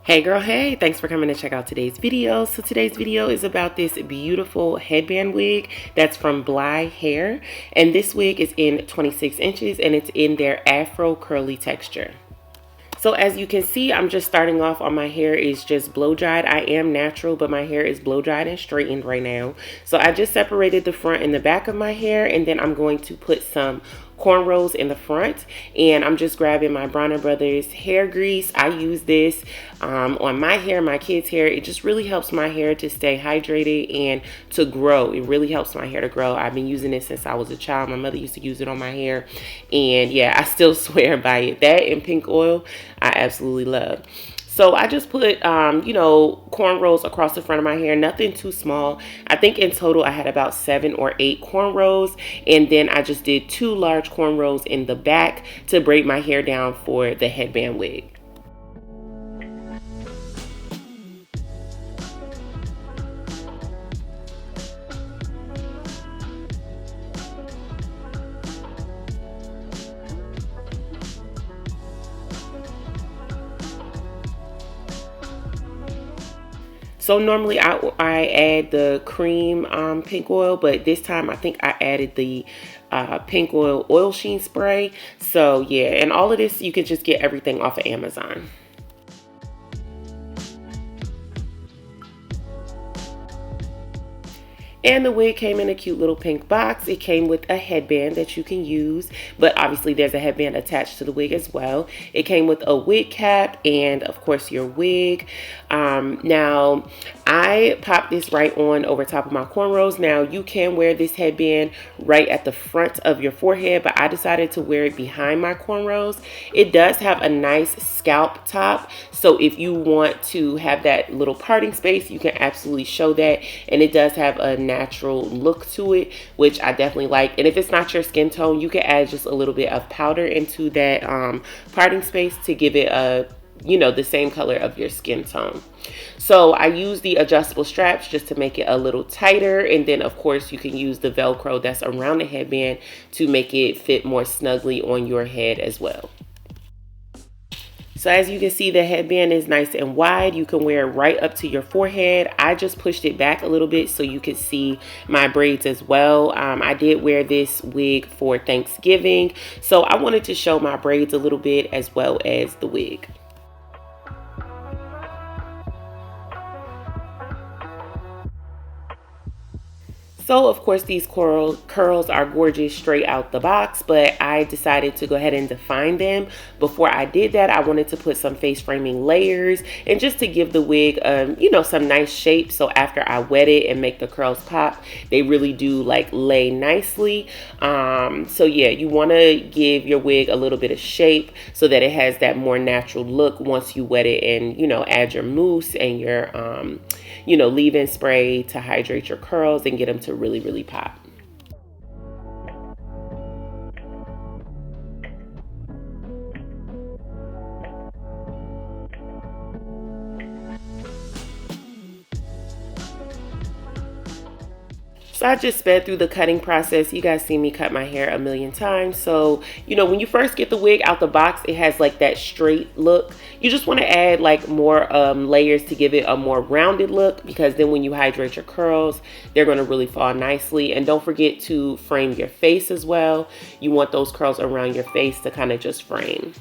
Hey girl, hey, thanks for coming to check out today's video. So today's video is about this beautiful headband wig that's from BLY Hair. And this wig is in 26 inches and it's in their afro curly texture. So as you can see, I'm just starting off on my hair is just blow dried. I am natural, but my hair is blow dried and straightened right now. So I just separated the front and the back of my hair, and then I'm going to put some cornrows in the front, and I'm just grabbing my Bronner Brothers hair grease. I use this on my hair, my kids' hair. It just really helps my hair to stay hydrated and to grow. It really helps my hair to grow. I've been using it since I was a child. My mother used to use it on my hair, and yeah, I still swear by it. That and pink oil, I absolutely love. So I just put, cornrows across the front of my hair, nothing too small. I think in total I had about 7 or 8 cornrows. And then I just did 2 large cornrows in the back to braid my hair down for the headband wig. So normally I add the cream pink oil, but this time I think I added the pink oil sheen spray. So yeah, and all of this you can just get everything off of Amazon. And the wig came in a cute little pink box. It came with a headband that you can use, but obviously there's a headband attached to the wig as well. It came with a wig cap and of course your wig. Now I popped this right on over top of my cornrows. Now you can wear this headband right at the front of your forehead, but I decided to wear it behind my cornrows. It does have a nice scalp top, so if you want to have that little parting space, you can absolutely show that. And it does have a natural look to it, which I definitely like. And if it's not your skin tone, you can add just a little bit of powder into that parting space to give it a the same color of your skin tone. So I use the adjustable straps just to make it a little tighter, and then of course you can use the Velcro that's around the headband to make it fit more snugly on your head as well. So as you can see, the headband is nice and wide. You can wear it right up to your forehead. I just pushed it back a little bit so you could see my braids as well. I did wear this wig for Thanksgiving, so I wanted to show my braids a little bit as well as the wig. So of course these curls are gorgeous straight out the box, but I decided to go ahead and define them. Before I did that, I wanted to put some face framing layers and just to give the wig some nice shape. So after I wet it and make the curls pop, they really do like lay nicely. So yeah, you want to give your wig a little bit of shape so that it has that more natural look once you wet it and add your mousse and your leave-in spray to hydrate your curls and get them to really pop. So I just sped through the cutting process. You guys see me cut my hair a million times. So, when you first get the wig out the box, it has like that straight look. You just want to add like more layers to give it a more rounded look, because then when you hydrate your curls, they're going to really fall nicely. And don't forget to frame your face as well. You want those curls around your face to kind of just frame.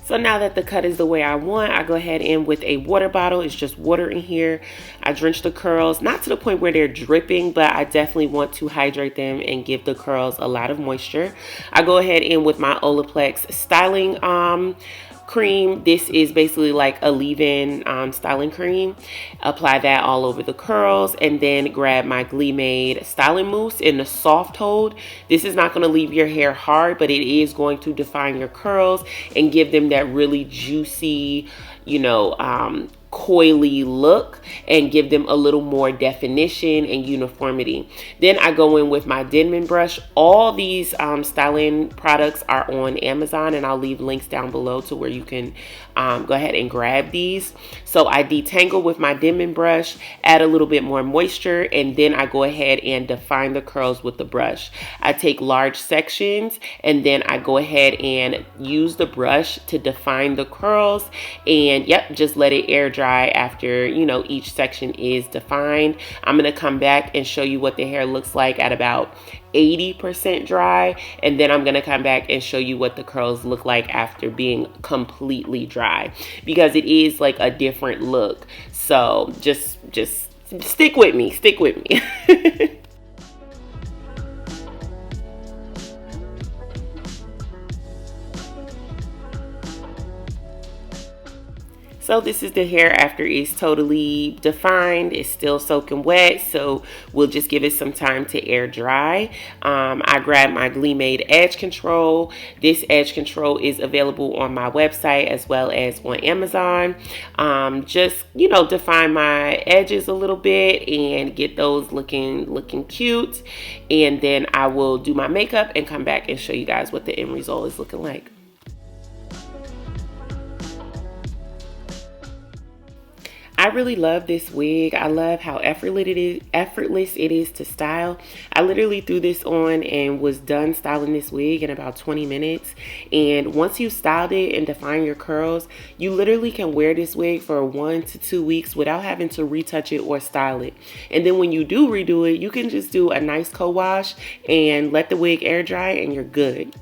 So now that the cut is the way I want, I go ahead in with a water bottle. It's just water in here. I drench the curls, not to the point where they're dripping, but I definitely want to hydrate them and give the curls a lot of moisture. I go ahead in with my Olaplex styling cream. This is basically like a leave-in styling cream. Apply that all over the curls, and then grab my GLEEmade styling mousse in the soft hold. This is not going to leave your hair hard, but it is going to define your curls and give them that really juicy, coily look and give them a little more definition and uniformity. Then I go in with my Denman brush. All these styling products are on Amazon, and I'll leave links down below to where you can go ahead and grab these. So I detangle with my Denman brush, add a little bit more moisture, and then I go ahead and define the curls with the brush. I take large sections, and then I go ahead and use the brush to define the curls, and yep, just let it air dry after, you know, each section is defined. I'm going to come back and show you what the hair looks like at about 80% dry, and then I'm going to come back and show you what the curls look like after being completely dry, because it is like a different look. So just stick with me, stick with me. So this is the hair after it's totally defined. It's still soaking wet, so we'll just give it some time to air dry. I grabbed my GLEEmade edge control. This edge control is available on my website as well as on Amazon. Just, you know, define my edges a little bit and get those looking cute. And then I will do my makeup and come back and show you guys what the end result is looking like. I really love this wig. I love how effortless it is to style. I literally threw this on and was done styling this wig in about 20 minutes. And once you styled it and define your curls, you literally can wear this wig for 1 to 2 weeks without having to retouch it or style it. And then when you do redo it, you can just do a nice co-wash and let the wig air dry and you're good.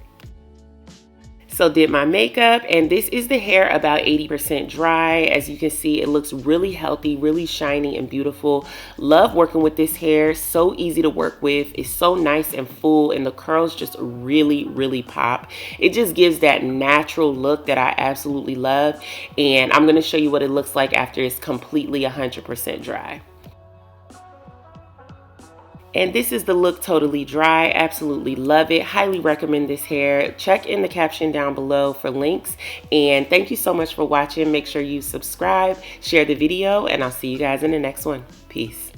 So did my makeup, and this is the hair about 80% dry. As you can see, it looks really healthy, really shiny and beautiful. Love working with this hair. So easy to work with. It's so nice and full, and the curls just really pop. It just gives that natural look that I absolutely love. And I'm going to show you what it looks like after it's completely 100% dry. And this is the look totally dry. Absolutely love it. Highly recommend this hair. Check in the caption down below for links. And thank you so much for watching. Make sure you subscribe, share the video, and I'll see you guys in the next one. Peace.